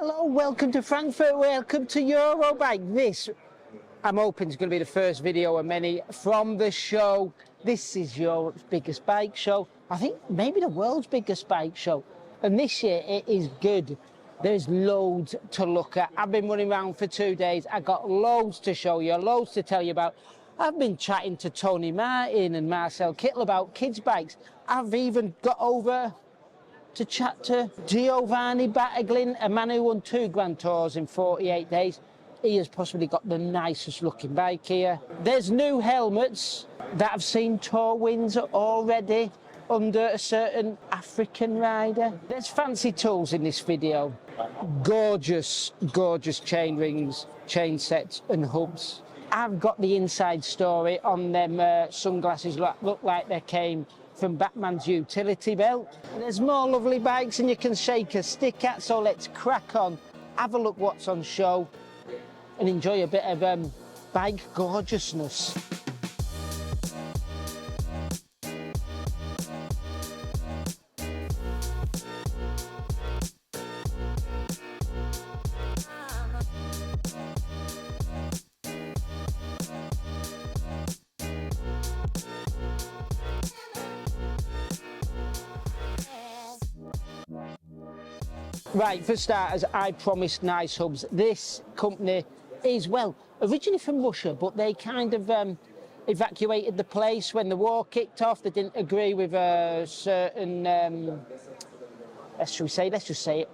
Hello, welcome to Frankfurt, welcome to Eurobike. This, I'm hoping, is going to be the first video of many from the show. This is Europe's biggest bike show. I think maybe the world's biggest bike show. And this year it is good. There's loads to look at. I've been running around for 2 days. I got loads to show you, loads to tell you about. I've been chatting to Tony Martin and Marcel Kittel about kids' bikes. I've even got over to chat to Giovanni Battaglin, a man who won 2 Grand Tours in 48 days. He has possibly got the nicest looking bike here. There's new helmets that have seen tour wins already under a certain African rider. There's fancy tools in this video. Gorgeous, gorgeous chain rings, chain sets and hubs. I've got the inside story on them sunglasses that look like they came from Batman's utility belt. There's more lovely bikes than you can shake a stick at, so let's crack on, have a look what's on show and enjoy a bit of bike gorgeousness. Right, for starters, I promised nice hubs. This company is, well, originally from Russia, but they kind of evacuated the place when the war kicked off. They didn't agree with a certain, let's just say it,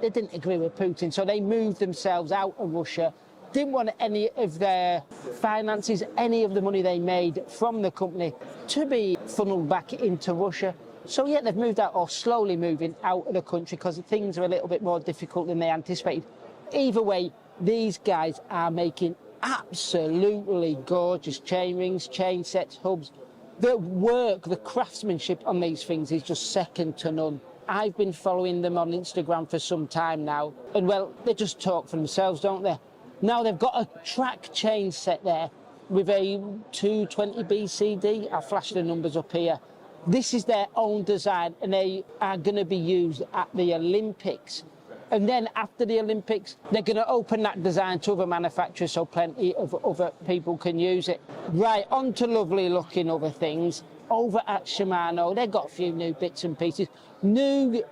they didn't agree with Putin, so they moved themselves out of Russia. Didn't want any of their finances, any of the money they made from the company to be funneled back into Russia. So yeah, they've moved out, or slowly moving out of the country, because things are a little bit more difficult than they anticipated. Either way, these guys are making absolutely gorgeous chain rings, chain sets, hubs. The work, the craftsmanship on these things is just second to none. I've been following them on Instagram for some time now, and well, they just talk for themselves, don't they? Now they've got a track chain set there with a 220 BCD. I'll flash the numbers up here. This is their own design, and they are going to be used at the Olympics. And then after the Olympics, they're going to open that design to other manufacturers so plenty of other people can use it. Right, on to lovely looking other things. Over at Shimano, they've got a few new bits and pieces. New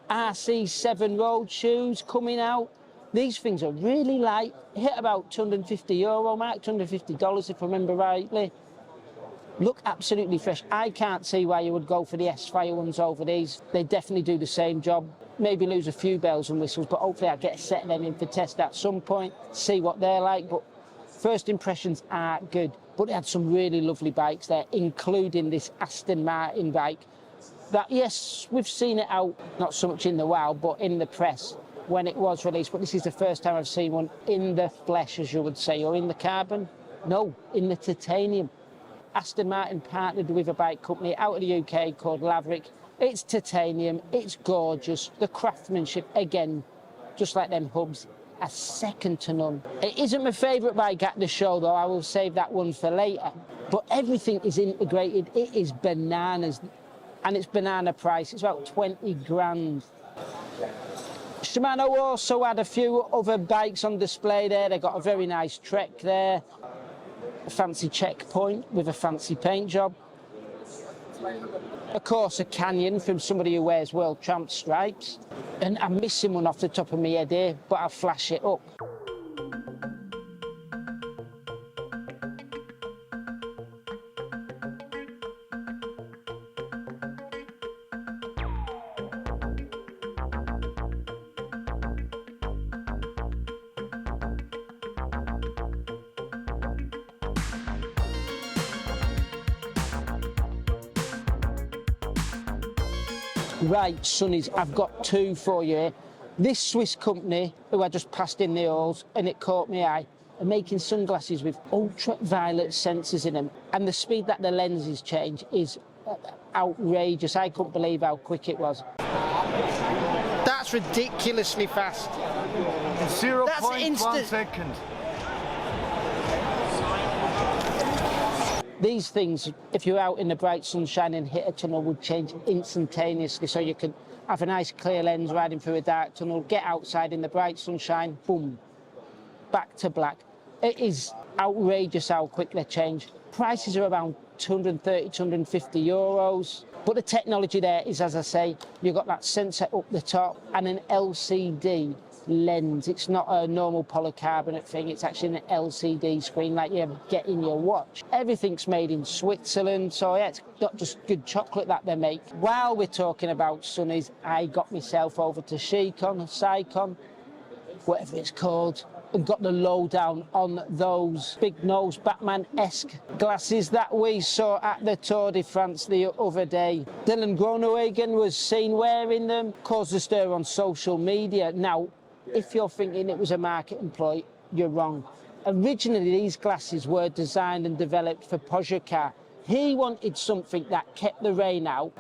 RC7 road shoes coming out. These things are really light, hit about €250 mark, $250 if I remember rightly. Look absolutely fresh. I can't see why you would go for the S-Fire ones over these. They definitely do the same job. Maybe lose a few bells and whistles, but hopefully I'll get a set of them in for test at some point, see what they're like. But first impressions are good. But they had some really lovely bikes there, including this Aston Martin bike. That, yes, we've seen it out, not so much in the wild, but in the press when it was released. But this is the first time I've seen one in the flesh, as you would say, or in the carbon. No, in the titanium. Aston Martin partnered with a bike company out of the UK called Laverick. It's titanium, it's gorgeous. The craftsmanship, again, just like them hubs, are second to none. It isn't my favourite bike at the show, though. I will save that one for later. But everything is integrated. It is bananas, and it's banana price. It's about 20 grand. Shimano also had a few other bikes on display there. They got a very nice Trek there. A fancy checkpoint with a fancy paint job. Of course, a Canyon from somebody who wears World Champ stripes. And I'm missing one off the top of my head here, but I'll flash it up. Right, Sonnies, I've got 2 for you here. This Swiss company, who I just passed in the halls, and it caught my eye, are making sunglasses with ultraviolet sensors in them. And the speed that the lenses change is outrageous. I couldn't believe how quick it was. That's ridiculously fast. In 0.1 second. These things, if you're out in the bright sunshine and hit a tunnel, would change instantaneously, so you can have a nice clear lens riding through a dark tunnel, get outside in the bright sunshine, boom, back to black. It is outrageous how quick they change. Prices are around 230, 250 euros. But the technology there is, as I say, you've got that sensor up the top and an LCD lens. It's not a normal polycarbonate thing, it's actually an LCD screen like you get in your watch. Everything's made in Switzerland, so yeah, it's not just good chocolate that they make. While we're talking about sunnies, I got myself over to Sycon, whatever it's called, and got the lowdown on those big nose Batman-esque glasses that we saw at the Tour de France the other day. Dylan Groenewegen was seen wearing them, caused a stir on social media. Now, if you're thinking it was a marketing ploy, you're wrong. Originally, these glasses were designed and developed for Pogačar. He wanted something that kept the rain out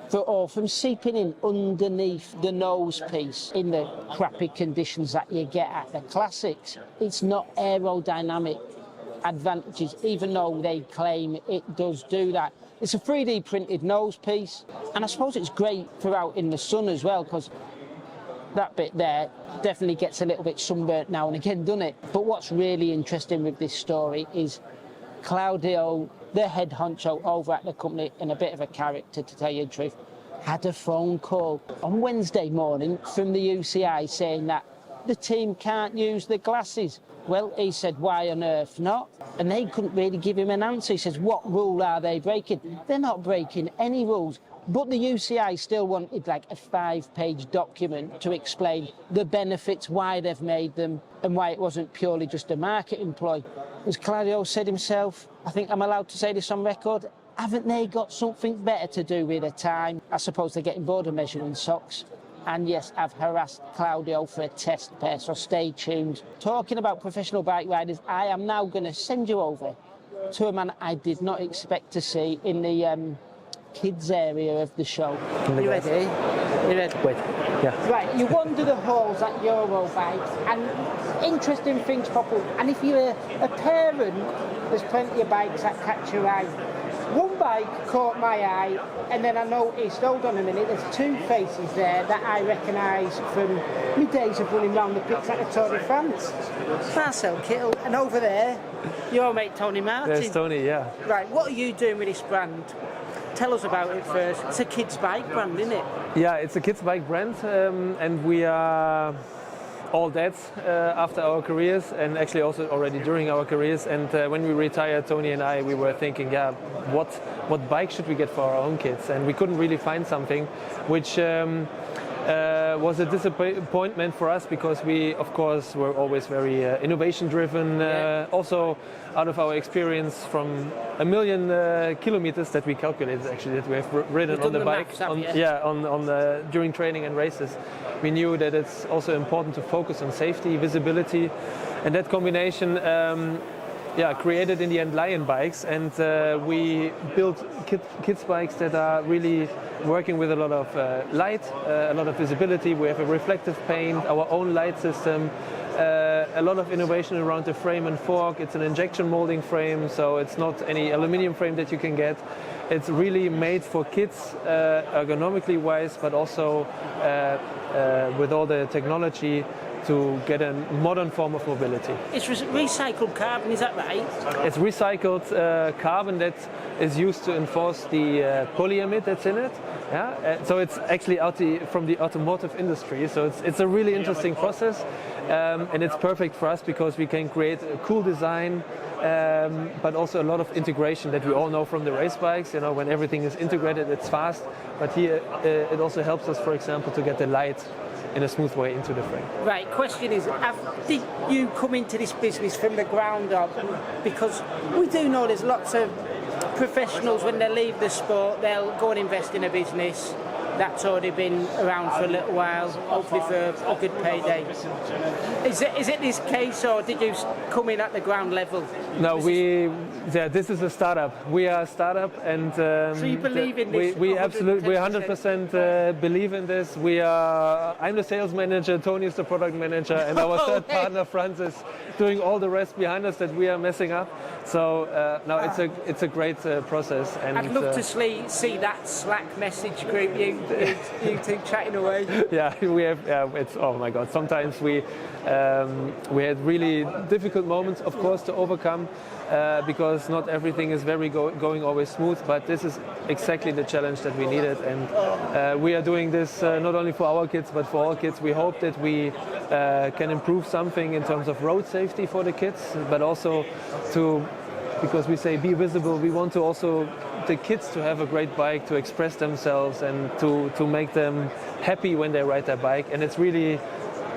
from seeping in underneath the nose piece in the crappy conditions that you get at the classics. It's not aerodynamic advantages, even though they claim it does do that. It's a 3D printed nose piece, and I suppose it's great for out in the sun as well, because that bit there definitely gets a little bit sunburnt now and again, doesn't it? But what's really interesting with this story is Claudio, the head honcho over at the company, and a bit of a character to tell you the truth, had a phone call on Wednesday morning from the UCI saying that the team can't use the glasses. Well, he said, why on earth not? And they couldn't really give him an answer. He says, what rule are they breaking? They're not breaking any rules. But the UCI still wanted like a 5-page document to explain the benefits, why they've made them, and why it wasn't purely just a marketing ploy. As Claudio said himself, I think I'm allowed to say this on record, haven't they got something better to do with their time? I suppose they're getting bored of measuring socks. And yes, I've harassed Claudio for a test pair, so stay tuned. Talking about professional bike riders, I am now going to send you over to a man I did not expect to see in the kids area of the show. You ready? You ready? Wait, yeah. Right, you wander the halls at Eurobike and interesting things pop up. And if you're a parent, there's plenty of bikes that catch your eye. One bike caught my eye, and then I noticed, hold on a minute, there's two faces there that I recognise from my days of running round the pits at the Tour de France. Marcel Kittel, and over there, your mate Tony Martin. There's Tony, yeah. Right, what are you doing with this brand? Tell us about it first. It's a kids' bike brand, isn't it? Yeah, it's a kids' bike brand, and we are all dads after our careers, and actually also already during our careers. And when we retired, Tony and I, we were thinking, yeah, what bike should we get for our own kids? And we couldn't really find something which was a disappointment for us, because we, of course, were always very innovation-driven. Also, out of our experience from 1 million kilometers that we calculated, actually, that we have ridden on the bike, during training and races, we knew that it's also important to focus on safety, visibility, and that combination. Created in the end Lion bikes, and we built kids bikes that are really working with a lot of light, a lot of visibility. We have a reflective paint, our own light system, a lot of innovation around the frame and fork. It's an injection molding frame, so it's not any aluminium frame that you can get. It's really made for kids, ergonomically wise, but also with all the technology to get a modern form of mobility. It's recycled carbon, is that right? It's recycled carbon that is used to enforce the polyamide that's in it. Yeah, so it's actually from the automotive industry. So it's a really interesting process, and it's perfect for us because we can create a cool design, but also a lot of integration that we all know from the race bikes. You know, when everything is integrated, it's fast. But here, it also helps us, for example, to get the light in a smooth way into the frame. Right, question is, did you come into this business from the ground up? Because we do know there's lots of professionals, when they leave the sport, they'll go and invest in a business that's already been around for a little while, hopefully for a good payday. Is it this case, or did you come in at the ground level? No, this is a startup. We are a startup, and so you believe in this? We absolutely, we 100% believe in this. I'm the sales manager, Tony is the product manager, and our third partner, Franz, is doing all the rest behind us that we are messing up. So no, it's a great process. And I'd love to see that Slack message group, you You two chatting away. Yeah, we have. It's, oh my God. Sometimes we had really difficult moments, of course, to overcome because not everything is going always smooth. But this is exactly the challenge that we needed, and we are doing this not only for our kids but for all kids. We hope that we can improve something in terms of road safety for the kids, but also because we say be visible. We want to also the kids to have a great bike, to express themselves and to make them happy when they ride their bike. And it's really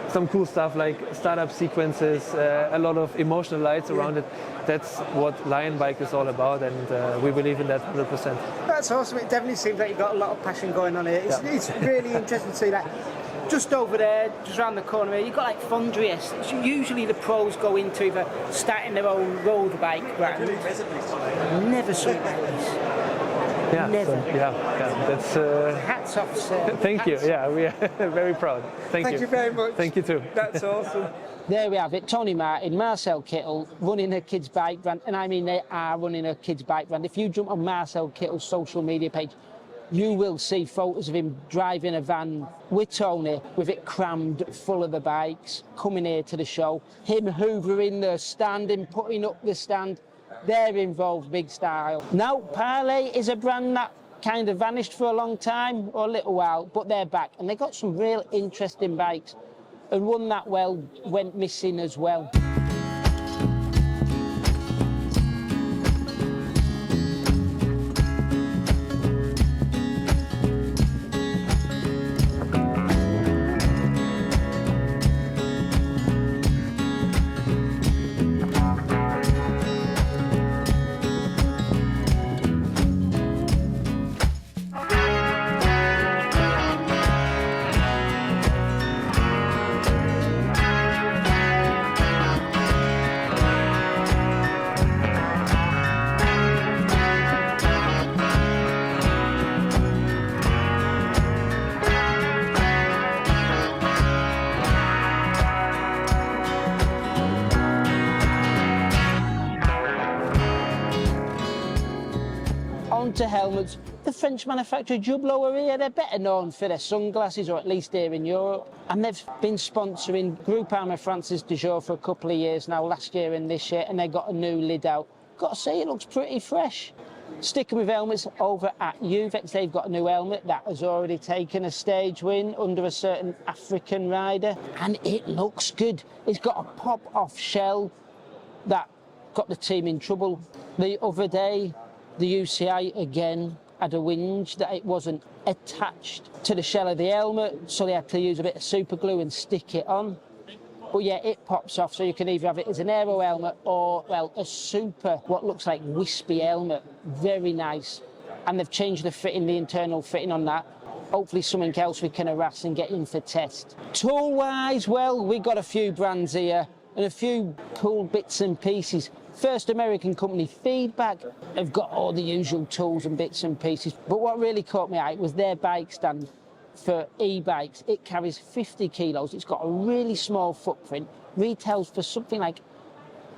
some cool stuff like startup sequences, a lot of emotional lights around it. That's what Lion Bike is all about, and we believe in that 100%. That's awesome. It definitely seems like you've got a lot of passion going on here. It's really interesting to see that. Just over there, just around the corner here, you've got like Fondriest. Usually the pros go into either starting their own road bike brand. Never something like this. Yeah, never. That's. Hats off, sir. Thank you. Yeah, we are very proud. Thank you very much. Thank you too. That's awesome. There we have it. Tony Martin, Marcel Kittel running a kids' bike brand, and I mean they are running a kids' bike brand. If you jump on Marcel Kittel's social media page, you will see photos of him driving a van with Tony, with it crammed full of the bikes, coming here to the show. Him hoovering the stand and putting up the stand. They're involved big style. Now, Parley is a brand that kind of vanished for a long time, or a little while, but they're back. And they got some real interesting bikes. And one that went missing as well. To helmets, the French manufacturer Hublot are here. They're better known for their sunglasses, or at least here in Europe. And they've been sponsoring Groupama France's du Jour for a couple of years now, last year and this year, and they got a new lid out. Got to say, it looks pretty fresh. Sticking with helmets, over at Uvex, they've got a new helmet that has already taken a stage win under a certain African rider, and it looks good. It's got a pop-off shell that got the team in trouble. The other day, the UCI again had a whinge that it wasn't attached to the shell of the helmet, so they had to use a bit of super glue and stick it on. But yeah, it pops off, so you can either have it as an aero helmet or, well, a super, what looks like wispy helmet. Very nice. And they've changed the fitting, the internal fitting on that. Hopefully something else we can harass and get in for test. Tool-wise, well, we got a few brands here and a few cool bits and pieces. First American company, Feedback, have got all the usual tools and bits and pieces. But what really caught my eye was their bike stand for e-bikes. It carries 50 kilos. It's got a really small footprint. Retails for something like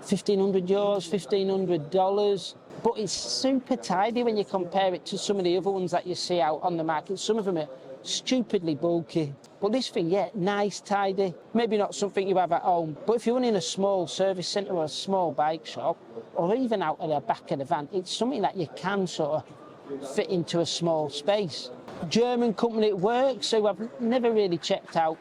€1,500, $1,500. But it's super tidy when you compare it to some of the other ones that you see out on the market. Some of them are stupidly bulky. But this thing, yeah, nice, tidy. Maybe not something you have at home, but if you're running a small service centre or a small bike shop, or even out at the back of the van, it's something that you can sort of fit into a small space. German company it works, who I've never really checked out.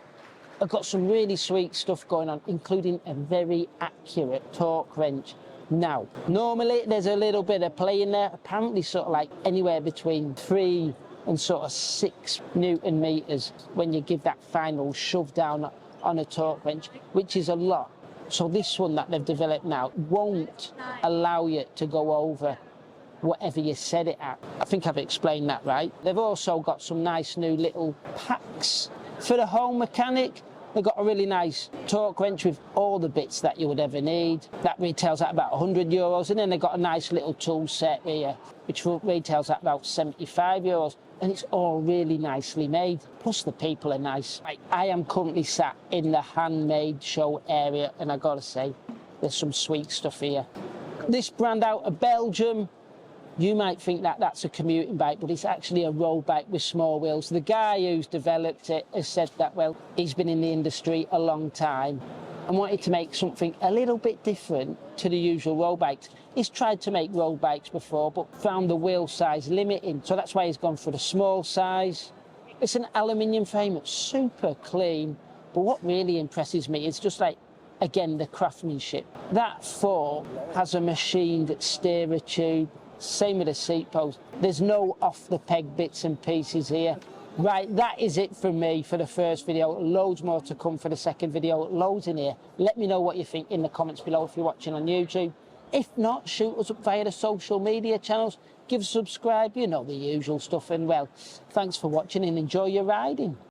I've got some really sweet stuff going on, including a very accurate torque wrench. Now, normally there's a little bit of play in there, apparently sort of like anywhere between 3 and sort of 6 Newton meters when you give that final shove down on a torque wrench, which is a lot. So this one that they've developed now won't allow you to go over whatever you set it at. I think I've explained that right. They've also got some nice new little packs for the home mechanic. They've got a really nice torque wrench with all the bits that you would ever need. That retails at about €100, and then they've got a nice little tool set here, which retails at about €75. And it's all really nicely made. Plus the people are nice. I am currently sat in the Handmade show area, and I gotta say, there's some sweet stuff here. This brand out of Belgium, You might think that that's a commuting bike, but it's actually a road bike with small wheels. The guy who's developed it has said that, well, he's been in the industry a long time and wanted to make something a little bit different to the usual road bikes. He's tried to make road bikes before, but found the wheel size limiting. So that's why he's gone for the small size. It's an aluminium frame, it's super clean. But what really impresses me is just like, again, the craftsmanship. That fork has a machined steerer tube. Same with the seat post. There's no off-the-peg bits and pieces here. Right, that is it from me for the first video. Loads more to come for the second video. Loads in here. Let me know what you think in the comments below if you're watching on YouTube. If not, shoot us up via the social media channels. Give us a subscribe, you know the usual stuff. And well, thanks for watching and enjoy your riding.